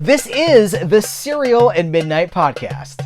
This is the Cereal and Midnight podcast.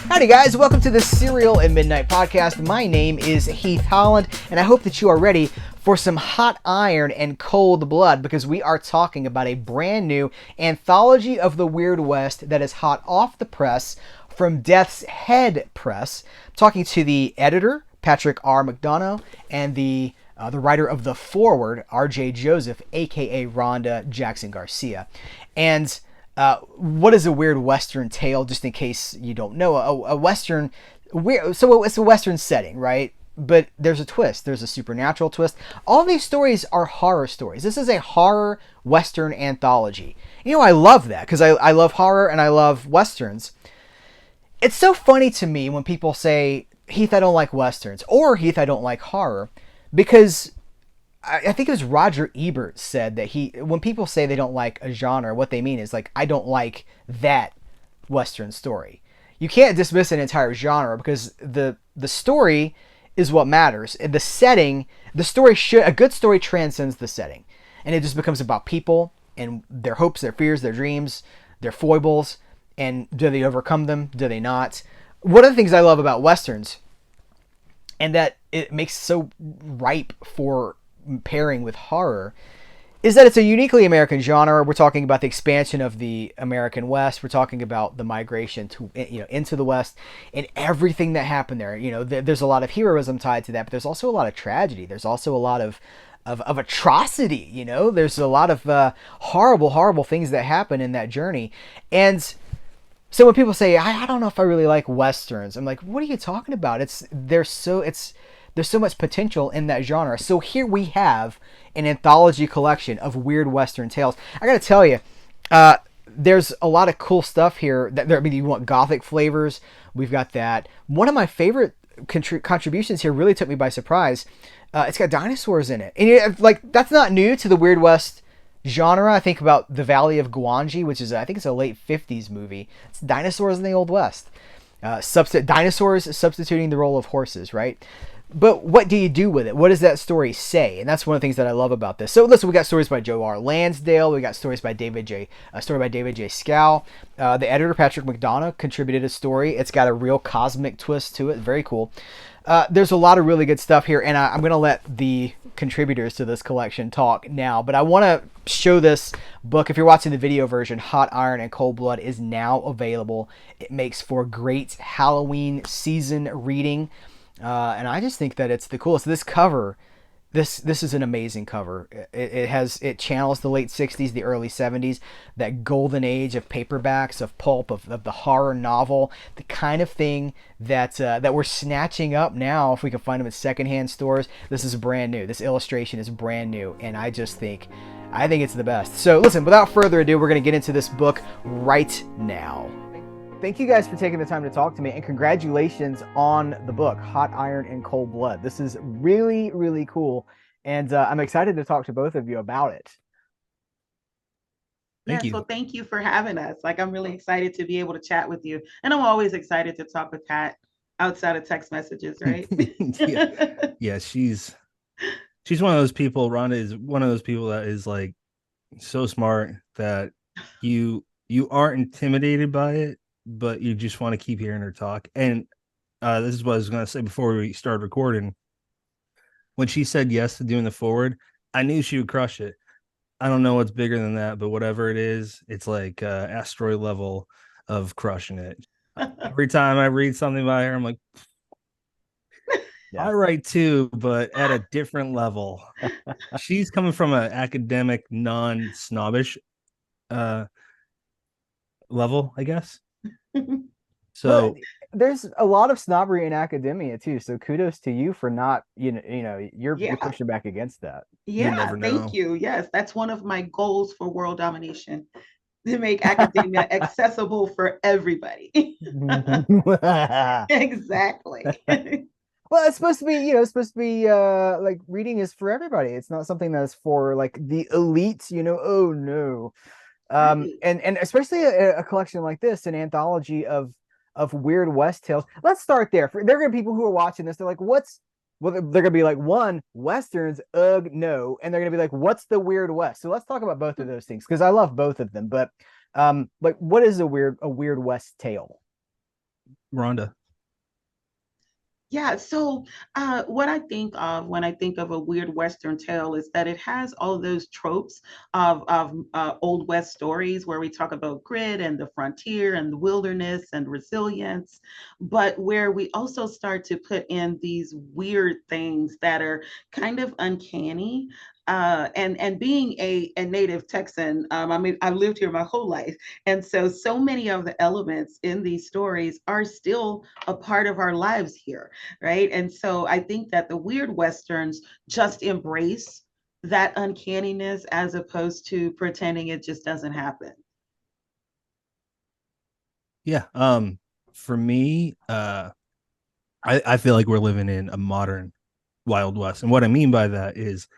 Howdy guys, welcome to the Cereal and Midnight podcast. My name is Heath Holland, and I hope that you are ready for some hot iron and cold blood, because we are talking about a brand new anthology of the Weird West that is hot off the press from Death's Head Press. I'm talking to the editor, Patrick R. McDonough, and the writer of the foreword, R.J. Joseph, aka Rhonda Jackson Garcia. And what is a weird Western tale? Just in case you don't know, a Western, so it's a Western setting, right? But there's a twist. There's a supernatural twist. All these stories are horror stories. This is a horror Western anthology. You know, I love that because I love horror and I love Westerns. It's so funny to me when people say, Heath, I don't like Westerns, or Heath, I don't like horror, because I think it was Roger Ebert said that when people say they don't like a genre, what they mean is like, I don't like that Western story. You can't dismiss an entire genre because the story is what matters. The setting, a good story transcends the setting, and it just becomes about people and their hopes, their fears, their dreams, their foibles, and do they overcome them? Do they not? One of the things I love about Westerns, and that it makes so ripe for pairing with horror, is that it's a uniquely American genre. We're talking about the expansion of the American West. We're talking about the migration to, into the West and everything that happened there. There's a lot of heroism tied to that, but there's also a lot of tragedy. There's also a lot of atrocity. There's a lot of horrible things that happen in that journey. And so when people say, I don't know if I really like Westerns, I'm like, what are you talking about? There's so much potential in that genre. So here we have an anthology collection of weird Western tales. I gotta tell you, there's a lot of cool stuff here. You want gothic flavors, we've got that. One of my favorite contributions here really took me by surprise. It's got dinosaurs in it. And that's not new to the Weird West genre. I think about The Valley of Gwangi, which is, I think it's a late 50s movie. It's dinosaurs in the Old West. Dinosaurs substituting the role of horses, right? But what do you do with it? What does that story say? And that's one of the things that I love about this. So listen, we got stories by Joe R. Lansdale. We got stories by a story by David J. Scow. The editor, Patrick McDonough, contributed a story. It's got a real cosmic twist to it. Very cool. There's a lot of really good stuff here, and I'm going to let the contributors to this collection talk now, but I want to show this book. If you're watching the video version, Hot Iron and Cold Blood is now available. It makes for great Halloween season reading, and I just think that it's the coolest. This cover, this is an amazing cover. It channels the late 60s, the early 70s, that golden age of paperbacks, of pulp, of the horror novel, the kind of thing that we're snatching up now if we can find them in secondhand stores. This is brand new. This illustration is brand new, and I think it's the best. So listen, without further ado, we're going to get into this book right now. Thank you guys for taking the time to talk to me, and congratulations on the book, Hot Iron and Cold Blood. This is really, really cool, and I'm excited to talk to both of you about it. Thank you. Well, thank you for having us. I'm really excited to be able to chat with you, and I'm always excited to talk with Pat outside of text messages, right? yeah, she's one of those people. Rhonda is one of those people that is so smart that you aren't intimidated by it, but you just want to keep hearing her talk. And this is what I was going to say before we started recording. When she said yes to doing the forward, I knew she would crush it. I don't know what's bigger than that, but whatever it is, it's like asteroid level of crushing it. Every time I read something by her, I'm like, yeah. I write too, but at a different level. She's coming from an academic, non-snobbish level, I guess. So there's a lot of snobbery in academia too. So kudos to you for not, you're pushing back against that. Yeah, thank you. Yes, that's one of my goals for world domination, to make academia accessible for everybody. Exactly. Well, it's supposed to be, like reading is for everybody. It's not something that's for like the elite, oh no. And especially a collection like this, an anthology of Weird West tales. Let's start there. There are gonna be people who are watching this. They're like, what's Well, they're gonna be like, one, westerns, ugh, no, and they're gonna be like, what's the Weird West? So let's talk about both of those things because I love both of them. But like, what is a Weird West tale? Rhonda. Yeah, so what I think of when I think of a weird Western tale is that it has all of those tropes of Old West stories where we talk about grit and the frontier and the wilderness and resilience, but where we also start to put in these weird things that are kind of uncanny. And being a native Texan, I mean, I've lived here my whole life. And so many of the elements in these stories are still a part of our lives here, right? And so I think that the weird westerns just embrace that uncanniness as opposed to pretending it just doesn't happen. Yeah. For me, I feel like we're living in a modern Wild West. And what I mean by that is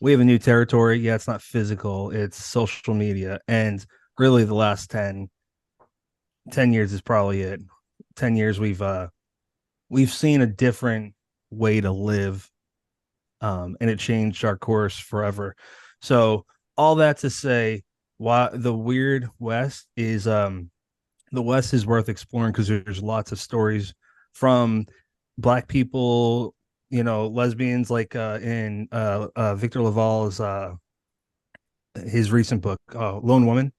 we have a new territory. Yeah, it's not physical, it's social media. And really the last 10 years is probably it. 10 years we've seen a different way to live, and it changed our course forever. So all that to say, why the Weird West is the West is worth exploring because there's lots of stories from Black people, lesbians, like in Victor Laval's his recent book, Lone Woman,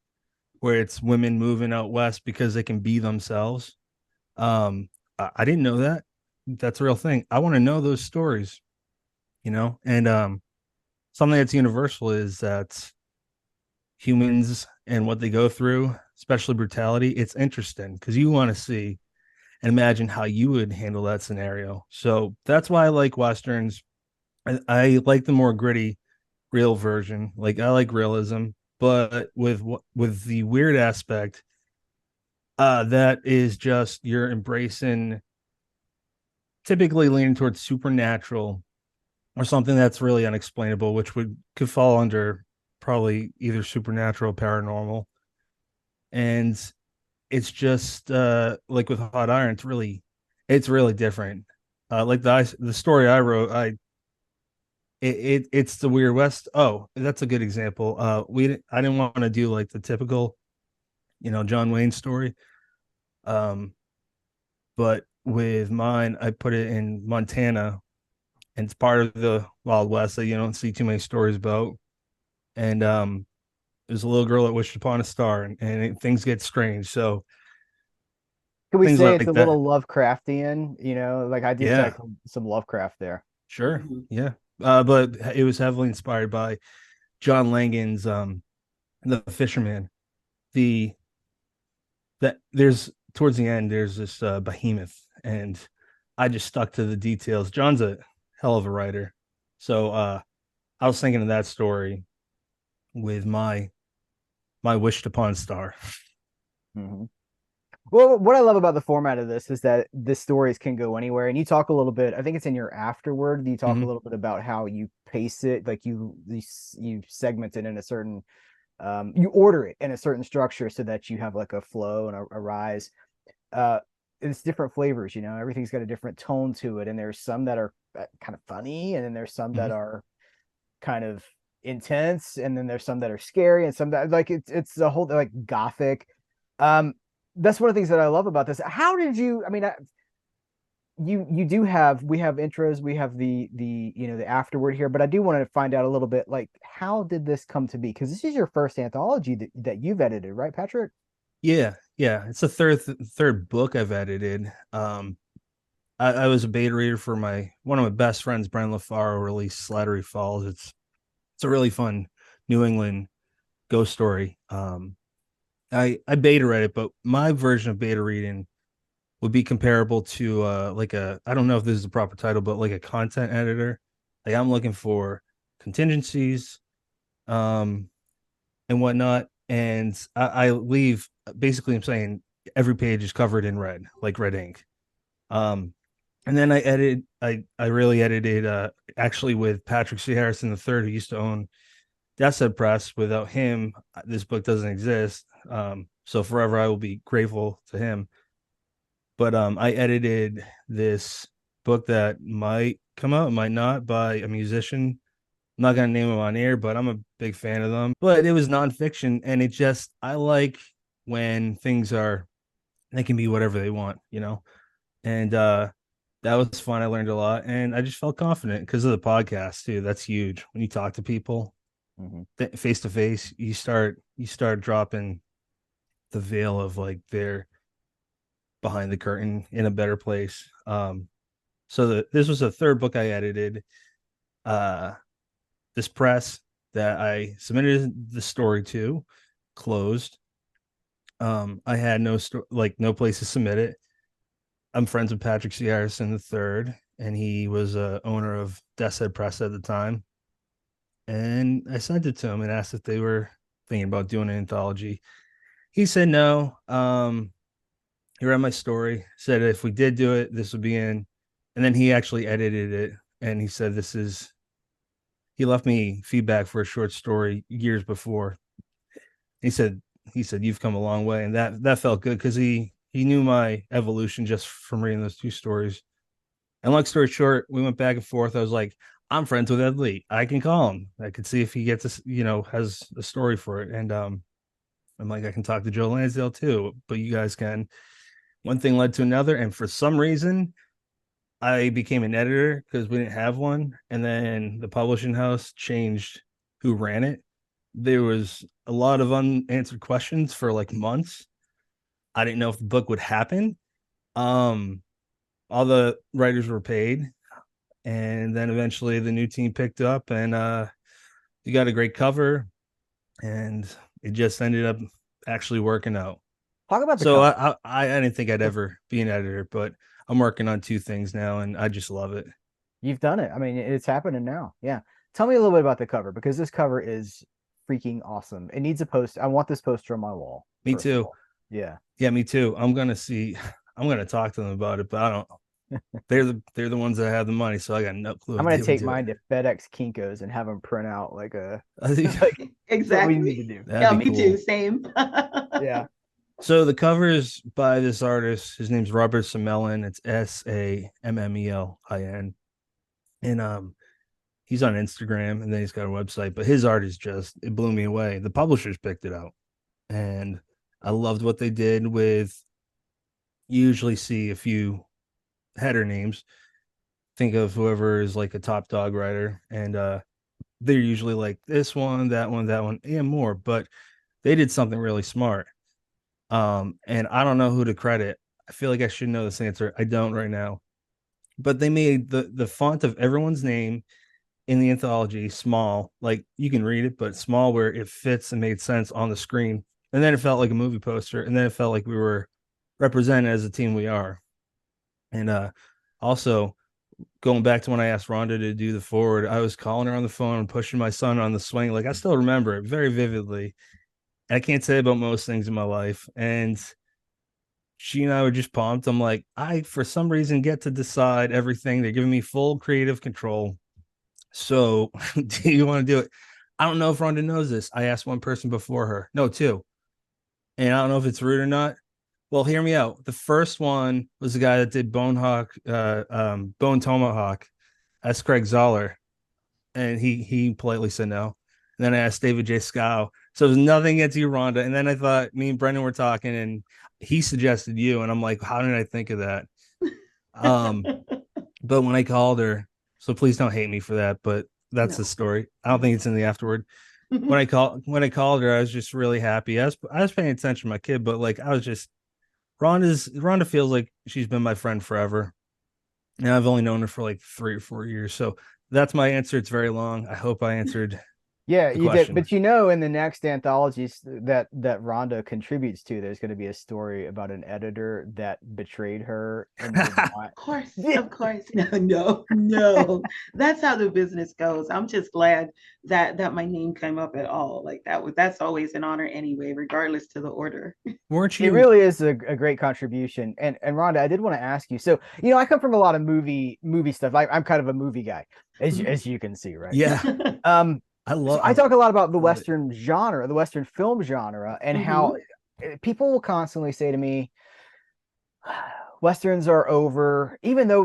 where it's women moving out west because they can be themselves. I didn't know that. That's a real thing. I want to know those stories, and something that's universal is that humans and what they go through, especially brutality, it's interesting because you want to see and imagine how you would handle that scenario. So that's why I like westerns. I like the more gritty, real version. Like I like realism, but with the weird aspect, that is just you're embracing, typically leaning towards supernatural or something that's really unexplainable, which could fall under probably either supernatural, paranormal, and it's just like with Hot Iron, it's really different. Like the story I wrote, it's the Weird West. Oh, that's a good example. I didn't want to do like the typical, John Wayne story. Um, but with mine, I put it in Montana, and it's part of the Wild West that you don't see too many stories about. And there's a little girl that wished upon a star, and things get strange. So Can we things say it's a like that. little Lovecraftian? Like I detect Yeah, some Lovecraft there. sure. Mhm. Yeah. But it was heavily inspired by John Langan's The Fisherman. The that there's towards the end there's this behemoth, and I just stuck to the details. John's a hell of a writer. So I was thinking of that story with my wished upon star. Hmm. Well, what I love about the format of this is that the stories can go anywhere. And you talk a little bit, I think it's in your afterword, you talk a Mm-hmm. little bit about how you pace it, like you segment it in a certain you order it in a certain structure so that you have like a flow and a rise. Uh it's different flavors, everything's got a different tone to it. And there's some that are kind of funny, and then there's some Mm-hmm. that are kind of intense, and then there's some that are scary, and some that like it's a whole like gothic. Um, that's one of the things that I love about this. How did you? I mean, you do have we have intros, we have the afterword here, but I do want to find out a little bit like how did this come to be? Because this is your first anthology that you've edited, right, Patrick? Yeah, yeah. It's the third book I've edited. I was a beta reader for my one of my best friends, Brent LaFaro, released Slattery Falls. It's a really fun New England ghost story. I beta read it, but my version of beta reading would be comparable to like a I don't know if this is the proper title, but like a content editor. Like I'm looking for contingencies, um, and whatnot, and I leave basically I'm saying every page is covered in red, like red ink. Um, and then I really edited actually with Patrick C. Harrison III, who used to own Deathshead Press. Without him, this book doesn't exist. So forever I will be grateful to him. But I edited this book that might come out, might not, by a musician. I'm not gonna name them on air, but I'm a big fan of them. But it was nonfiction, and it just I like when things are they can be whatever they want, And that was fun. I learned a lot, and I just felt confident because of the podcast too. That's huge. When you talk to people face to face, you start dropping the veil of like they're behind the curtain in a better place. This was the third book I edited. Uh, this press that I submitted the story to closed. I had no place to submit it. I'm friends with Patrick C. Harrison III, and he was owner of Death's Head Press at the time. And I sent it to him and asked if they were thinking about doing an anthology. He said no. He read my story, said if we did do it, this would be in. And then he actually edited it, and he said he left me feedback for a short story years before. He said you've come a long way, and that felt good because he knew my evolution just from reading those two stories. And long story short, we went back and forth. I was like, I'm friends with Ed Lee. I can call him. I could see if he gets has a story for it. And I'm like, I can talk to Joe Lansdale too, but you guys can. One thing led to another, and for some reason, I became an editor because we didn't have one. And then the publishing house changed who ran it. There was a lot of unanswered questions for like months. I didn't know if the book would happen. All the writers were paid, and then eventually the new team picked up, and you got a great cover, and it just ended up actually working out. Talk about the So cover. I didn't think I'd ever be an editor, but I'm working on two things now, and I just love it. You've done it. I mean, it's happening now. Yeah. Tell me a little bit about the cover because this cover is freaking awesome. It needs a poster. I want this poster on my wall. Me too. Yeah. Yeah, me too. I'm gonna talk to them about it, but I don't. They're the ones that have the money, so I got no clue. I'm if gonna they would take do mine it. to FedEx Kinko's and have them print out like a I think like what we need Exactly. to do. that'd Yeah, be me cool. too. Same. Yeah. So the cover is by this artist. His name's Robert Samelin. It's Sammelin, and he's on Instagram, and then he's got a website. But his art is it blew me away. The publishers picked it out, and I loved what they did with. You usually see a few header names. Think of whoever is like a top dog writer, and they're usually like this one, that one, that one, and more. But they did something really smart. And I don't know who to credit. I feel like I should know this answer. I don't right now. But they made the font of everyone's name in the anthology small, like you can read it, but small where it fits and made sense on the screen. And then it felt like a movie poster, and then it felt like we were represented as a team we are. And also going back to when I asked Rhonda to do the forward, I was calling her on the phone and pushing my son on the swing. Like I still remember it very vividly. And I can't say about most things in my life. And she and I were just pumped. I'm like, I, for some reason, get to decide everything. They're giving me full creative control. So do you want to do it? I don't know if Rhonda knows this. I asked one person before her. No, two. And I don't know if it's rude or not. Well, hear me out. The first one was the guy that did Bone Tomahawk. That's Craig Zoller. And he politely said no. And then I asked David J. Scow. So it was nothing against you, Rhonda. And then I thought me and Brendan were talking, and he suggested you. And I'm like, how did I think of that? But when I called her, so please don't hate me for that, but that's the story. I don't think it's in the afterward. When I called her, I was just really happy. I was paying attention to my kid, but like I was just Rhonda feels like she's been my friend forever. And I've only known her for like 3 or 4 years. So that's my answer. It's very long. I hope I answered Yeah, the you did. question. But in the next anthologies that Rhonda contributes to, there's going to be a story about an editor that betrayed her and did not. Of course. No, no, no. That's how the business goes. I'm just glad that my name came up at all. Like that's always an honor anyway, regardless to the order. Weren't It you? really is a great contribution. And Rhonda, I did want to ask you. So, I come from a lot of movie stuff. I'm kind of a movie guy, as you can see, right? Yeah. Um, I so love I talk a lot about the love it. Western genre, the Western film genre, and how Mhm. people will constantly say to me, Westerns are over, even though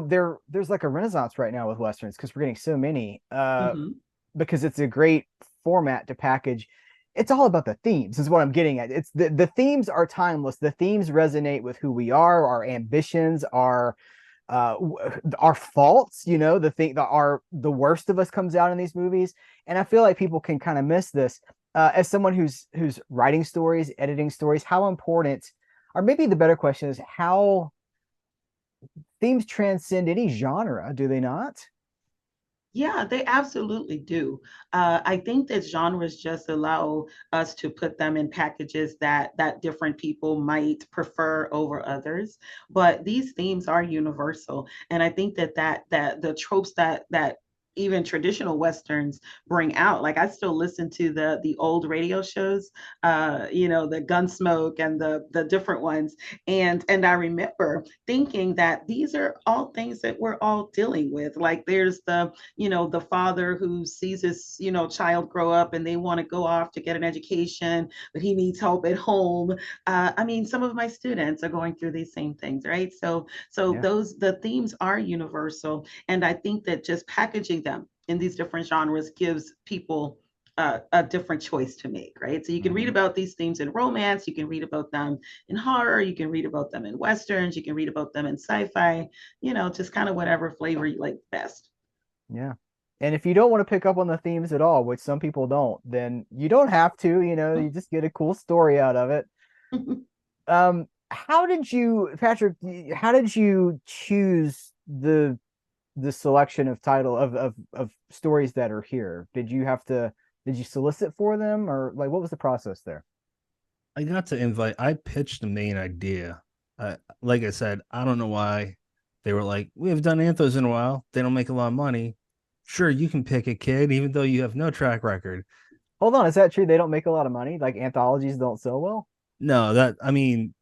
there's like a renaissance right now with Westerns because we're getting so many. Hmm. Because it's a great format to package. It's all about the themes, is what I'm getting at. It's the themes are timeless. The themes resonate with who we are, our ambitions, uh our faults, the thing that are the worst of us comes out in these movies. And I feel like people can kind of miss this. As someone who's writing stories, editing stories, how important, or maybe the better question is how themes transcend any genre, do they not? Yeah, they absolutely do. I think that genres just allow us to put them in packages that different people might prefer over others. But these themes are universal, and I think that the tropes that even traditional westerns bring out, like I still listen to the old radio shows, the Gunsmoke and the different ones, and I remember thinking that these are all things that we're all dealing with. Like there's the father who sees his child grow up and they want to go off to get an education, but he needs help at home. I mean, some of my students are going through these same things, right? So Yeah. those the themes are universal, and I think that just packaging them in these different genres gives people a different choice to make, right? So you can read Mhm. about these themes in romance, you can read about them in horror, you can read about them in westerns, you can read about them in sci-fi, just kind of whatever flavor you like best. Yeah. And if you don't want to pick up on the themes at all, which some people don't, then you don't have to, you just get a cool story out of it. How did you, Patrick, how did you choose the selection of title of stories that are here? Did you solicit for them, or like what was the process there? I got to invite. I pitched the main idea. Like I said, I don't know why they were like, we have done anthos in a while. They don't make a lot of money. Sure, you can pick a kid, even though you have no track record. Hold on, is that true? They don't make a lot of money? Like anthologies don't sell well? No, that I mean,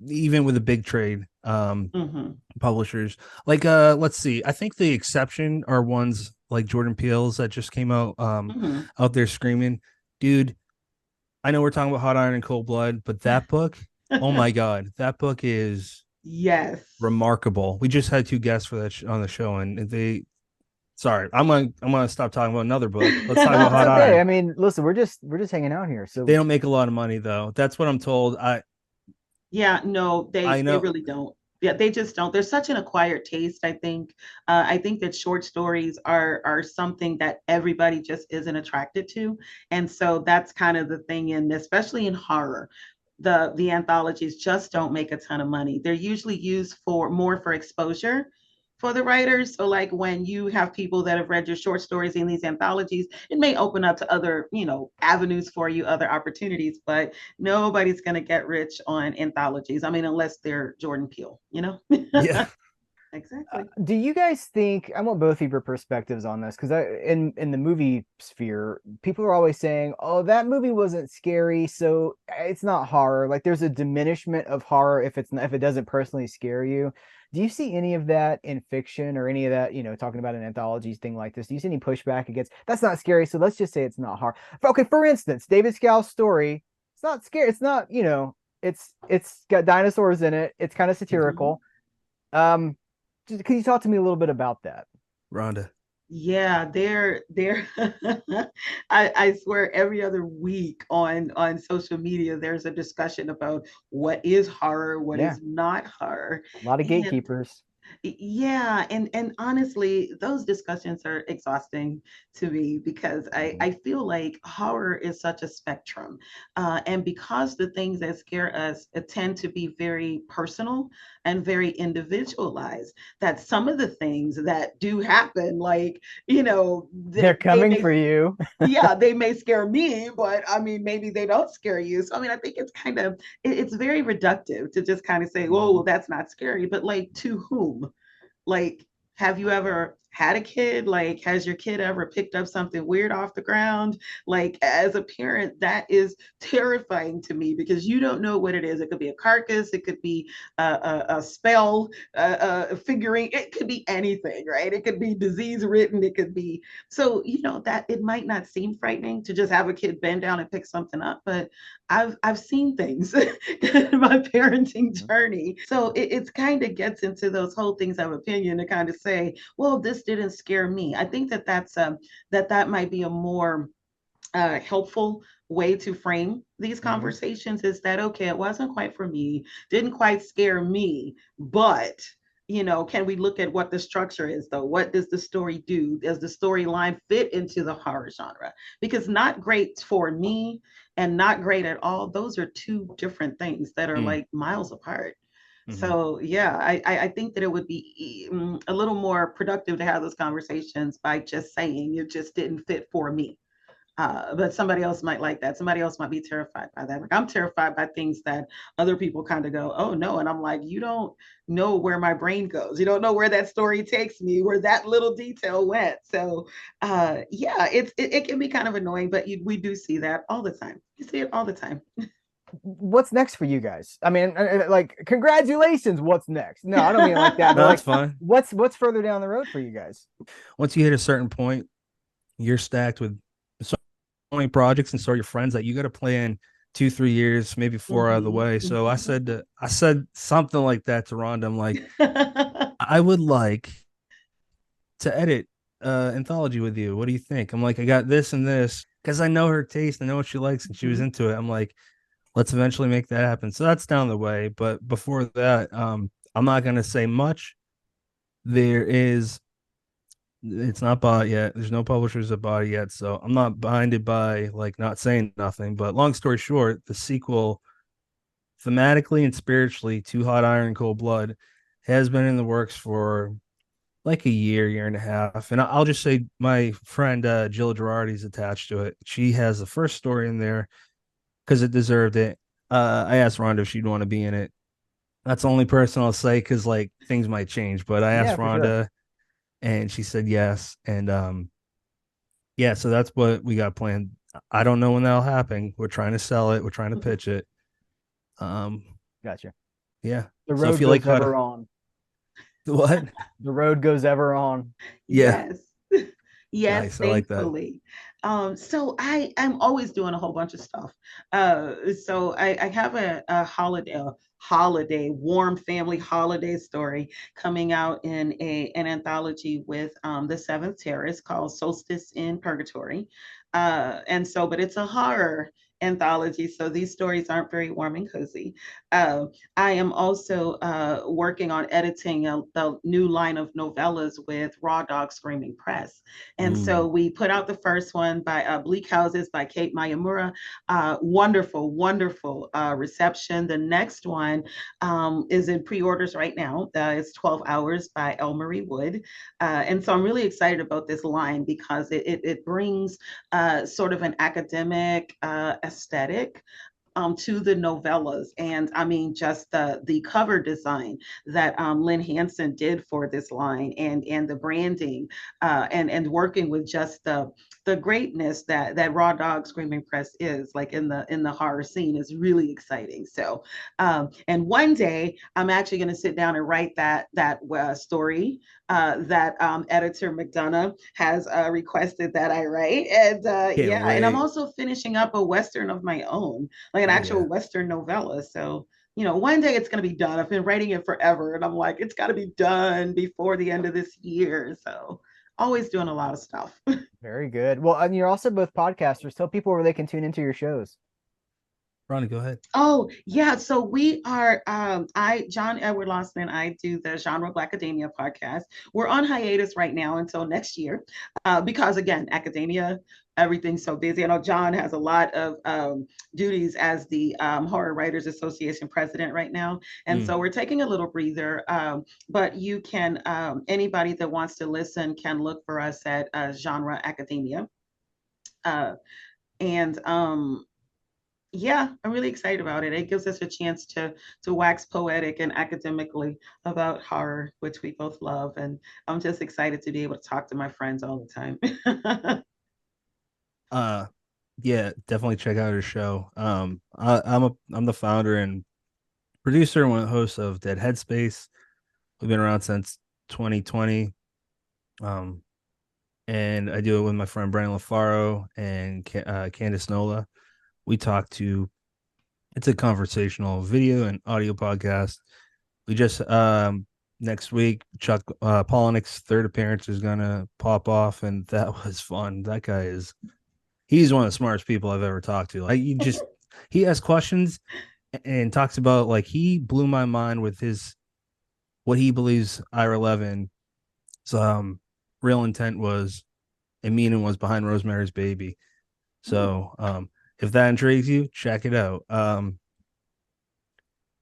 even with a big trade, Hmm. publishers like let's see. I think the exception are ones like Jordan Peele's that just came Hmm. out there screaming, dude. I know we're talking about Hot Iron and Cold Blood, but that book, oh my god, that book is Yes. remarkable. We just had two guests for that on the show, and they. Sorry, I'm gonna stop talking about another book. Let's talk No, about it's Hot okay. I Iron. mean, listen, we're just hanging out here. They So don't make a lot of money though. That's what I'm told. Yeah, no, I they know. really don't. Yeah, they just don't. There's such an acquired taste, I think. I think that short stories are something that everybody just isn't attracted to. And so that's kind of the thing in, especially in horror. The anthologies just don't make a ton of money. They're usually used for more for exposure for the writers. So like when you have people that have read your short stories in these anthologies, it may open up to other, avenues for you, other opportunities, but nobody's going to get rich on anthologies. I mean, unless they're Jordan Peele. Yeah. Exactly. do you guys think, I want both of your perspectives on this because in the movie sphere, people are always saying, "Oh, that movie wasn't scary, so it's not horror." Like there's a diminishment of horror if it doesn't personally scare you. Do you see any of that in fiction or any of that, talking about an anthology thing like this? Do you see any pushback against that's not scary, so let's just say it's not horror. Okay, for instance, David Scow's story, it's not scary. It's not, it's got dinosaurs in it. It's kind of Mhm. satirical. Um, can you talk to me a little bit about that? Rhonda. Yeah, they're I swear every other week on social media there's a discussion about what is horror, what Yeah, is not horror. a lot of And gatekeepers. yeah, and honestly, those discussions are exhausting to me because I, Mhm. I feel like horror is such a spectrum. And because the things that scare us tend to be very personal and very individualized, that some of the things that do happen, like, They're they coming may for you. yeah, they may scare me, but I mean, maybe they don't scare you. So, I mean, I think it's very reductive to just kind of say, "Whoa, well, Mhm. that's not scary," but like to whom? Like, have you ever had a kid? Like, has your kid ever picked up something weird off the ground? Like, as a parent, that is terrifying to me because you don't know what it is. It could be a carcass, it could be a spell, a figurine, it could be anything, right? It could be disease written, it could be. So, that it might not seem frightening to just have a kid bend down and pick something up, but I've seen things in my parenting journey. So it's kind of gets into those whole things of opinion to kind of say, well, this didn't scare me. I think that might be a more helpful way to frame these conversations. Is that okay? It wasn't quite for me, didn't quite scare me, but can we look at what the structure is though? What does the story do? Does the storyline fit into the horror genre? Because not great for me and not great at all, those are two different things that are like miles apart. So yeah, I think that it would be a little more productive to have those conversations by just saying it just didn't fit for me. But somebody else might like that. Somebody else might be terrified by that. Like, I'm terrified by things that other people kind of go, oh no. And I'm like, you don't know where my brain goes. You don't know where that story takes me, where that little detail went. So yeah, it can be kind of annoying, but we do see that all the time. You see it all the time. What's next for you guys? I mean, like, congratulations. What's next? No, I don't mean it like that. No, But that's like, fine. what's further down the road for you guys? Once you hit a certain point, you're stacked with so many projects and so are your friends that you got to plan 2-3 years, maybe 4 out of the way. So I said something like that to Rhonda. I'm like, I would like to edit anthology with you. What do you think? I'm like, I got this and this because I know her taste, I know what she likes, and she was into it. I'm like, let's eventually make that happen. So that's down the way. But before that, I'm not gonna say much. There is It's not bought yet. There's no publishers that bought it yet. So I'm not binded by like not saying nothing. But long story short, the sequel thematically and spiritually to Hot Iron Cold Blood has been in the works for like a year and a half. And I'll just say my friend Jill Girardi's attached to it. She has the first story in there because it deserved it. I asked Rhonda if she'd want to be in it. That's the only person I'll say because like things might change. But I asked Yeah, for sure. Rhonda and she said yes. And yeah, so that's what we got planned. I don't know when that'll happen. We're trying to sell it. We're trying to pitch it. Gotcha. Yeah. The So if road you like goes how ever to on. what? The road goes ever on. Yeah. Yes. Yes, Nice. I like that. thankfully. So I'm always doing a whole bunch of stuff. So I have a holiday, warm family holiday story coming out in an anthology with the Seventh Terrace called Solstice in Purgatory. But it's a horror anthology, so these stories aren't very warm and cozy. I am also working on editing the new line of novellas with Raw Dog Screaming Press. And so Ooh. we put out the first one by Bleak Houses by Kate Mayamura. Wonderful, wonderful reception. The next one is in pre-orders right now. It's 12 Hours by Elle Marie Wood. And so I'm really excited about this line because it brings sort of an academic aesthetic to the novellas. And I mean, just the cover design that Lynn Hansen did for this line and the branding and working with just the greatness that Raw Dog Screaming Press is like in the horror scene is really exciting. So and one day I'm actually going to sit down and write that story that editor McDonough has requested that I write. And Can't yeah, and I'm wait. also finishing up a Western of my own, like an Oh actual yeah. Western novella. So, one day it's going to be done. I've been writing it forever. And I'm like, it's got to be done before the end of this year. So, always doing a lot of stuff. Very good. Well, and you're also both podcasters. Tell people where they can tune into your shows. Ronnie, go ahead. Oh, yeah. So we are, John Edward Lawson and I do the Genre of Academia podcast. We're on hiatus right now until next year because, again, academia, everything's so busy. I know John has a lot of duties as the Horror Writers Association president right now. And so we're taking a little breather. But you can, anybody that wants to listen can look for us at Genre Academia. And Yeah, I'm really excited about it. It gives us a chance to wax poetic and academically about horror, which we both love, and I'm just excited to be able to talk to my friends all the time. Uh, yeah, definitely check out her show. I'm the founder and producer and one of the hosts of Dead Headspace. We've been around since 2020. Um, and I do it with my friend Brandon LaFaro and Candice Nola. We talk to It's a conversational video and audio podcast. We just next week Chuck Palahniuk's third appearance is gonna pop off, and that was fun. That guy he's one of the smartest people I've ever talked to. Like he asks questions and talks about, like, he blew my mind with his what he believes Ira Levin's real intent was and meaning was behind Rosemary's Baby. So if that intrigues you, check it out. And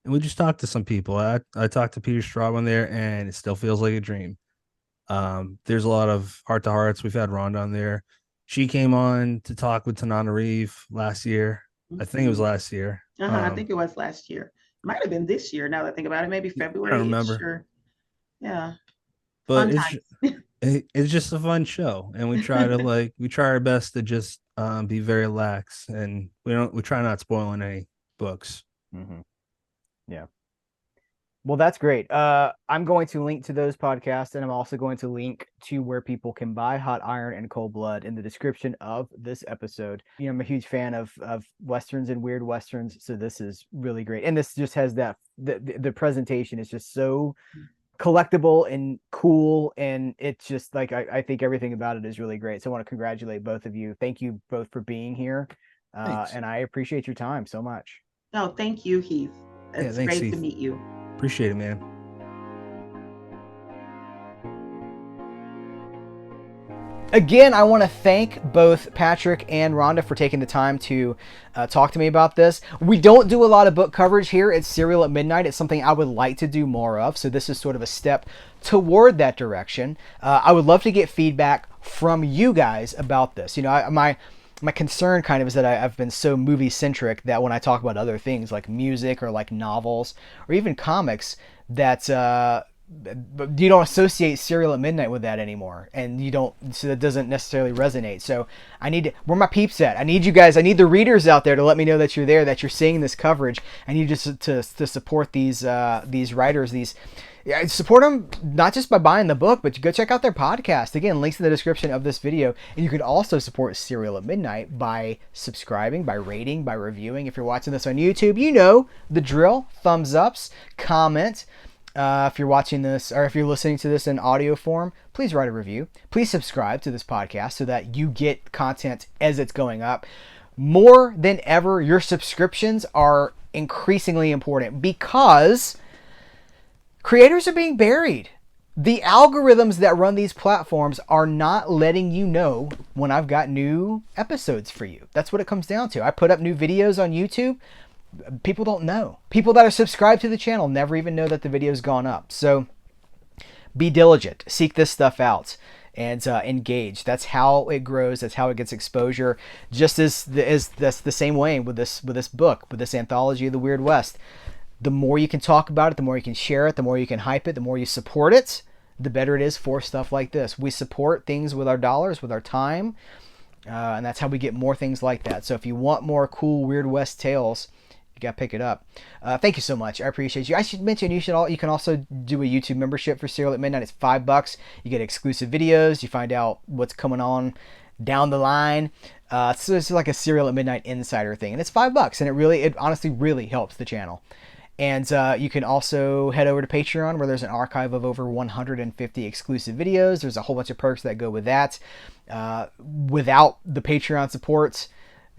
we just talked to some people. I talked to Peter Straub on there, and it still feels like a dream. There's a lot of heart to hearts. We've had Rhonda on there. She came on to talk with Tanana Reeve last year. I think it was last year. I think it was last year. Might have been this year. Now that I think about it, maybe I February. don't remember. Sure. Yeah. But Fun times. it's just a fun show, and we try to we try our best to just be very lax, and we try not spoiling any books. Mm-hmm. Yeah. Well, that's great. I'm going to link to those podcasts, and I'm also going to link to where people can buy Hot Iron and Cold Blood in the description of this episode. You know, I'm a huge fan of Westerns and weird Westerns, so this is really great. And this just has the presentation is just so collectible and cool, and it's just like I think everything about it is really great. So I want to congratulate both of you. Thank you both for being here, and I appreciate your time so much. No, thank you, Heath. It's thanks, great Heath. to meet you. Appreciate it, man. Again, I want to thank both Patrick and Rhonda for taking the time to talk to me about this. We don't do a lot of book coverage here at Cereal at Midnight. It's something I would like to do more of, so this is sort of a step toward that direction. I would love to get feedback from you guys about this. You know, my concern kind of is that I've been so movie-centric that when I talk about other things like music or like novels or even comics, that you don't associate Cereal at Midnight with that anymore, and so that doesn't necessarily resonate. So where my peeps at? I need you guys, I need the readers out there to let me know that you're there, that you're seeing this coverage. I need you to support these writers, support them not just by buying the book, but go check out their podcast. Again, links in the description of this video. And you can also support Cereal at Midnight by subscribing, by rating, by reviewing. If you're watching this on YouTube, you know the drill. Thumbs ups, comment. If you're watching this or if you're listening to this in audio form, please write a review. Please subscribe to this podcast so that you get content as it's going up. More than ever, your subscriptions are increasingly important because creators are being buried. The algorithms that run these platforms are not letting you know when I've got new episodes for you. That's what it comes down to. I put up new videos on YouTube. People don't know. People that are subscribed to the channel never even know that the video's gone up. So be diligent. Seek this stuff out and engage. That's how it grows. That's how it gets exposure. Just as that's the same way with this book, with this anthology of the Weird West. The more you can talk about it, the more you can share it, the more you can hype it, the more you support it, the better it is for stuff like this. We support things with our dollars, with our time, and that's how we get more things like that. So if you want more cool Weird West tales, you got to pick it up. Thank you so much. I appreciate you. I should mention you can also do a YouTube membership for Cereal at Midnight. It's $5. You get exclusive videos. You find out what's coming on down the line. So it's like a Cereal at Midnight insider thing, and it's $5, and it honestly really helps the channel. And you can also head over to Patreon, where there's an archive of over 150 exclusive videos. There's a whole bunch of perks that go with that. Without the Patreon support,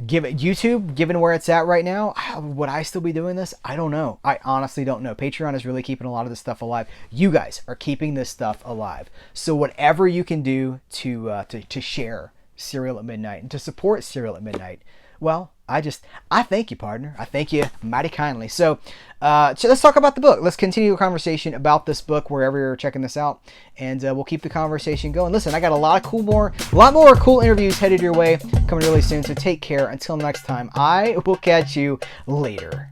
YouTube, given where it's at right now, would I still be doing this? I don't know. I honestly don't know. Patreon is really keeping a lot of this stuff alive. You guys are keeping this stuff alive. So whatever you can do to share Cereal at Midnight and to support Cereal at Midnight, well, I thank you, partner. I thank you mighty kindly. So let's talk about the book. Let's continue a conversation about this book wherever you're checking this out, and we'll keep the conversation going. Listen, I got a lot more cool interviews headed your way coming really soon. So take care. Until next time, I will catch you later.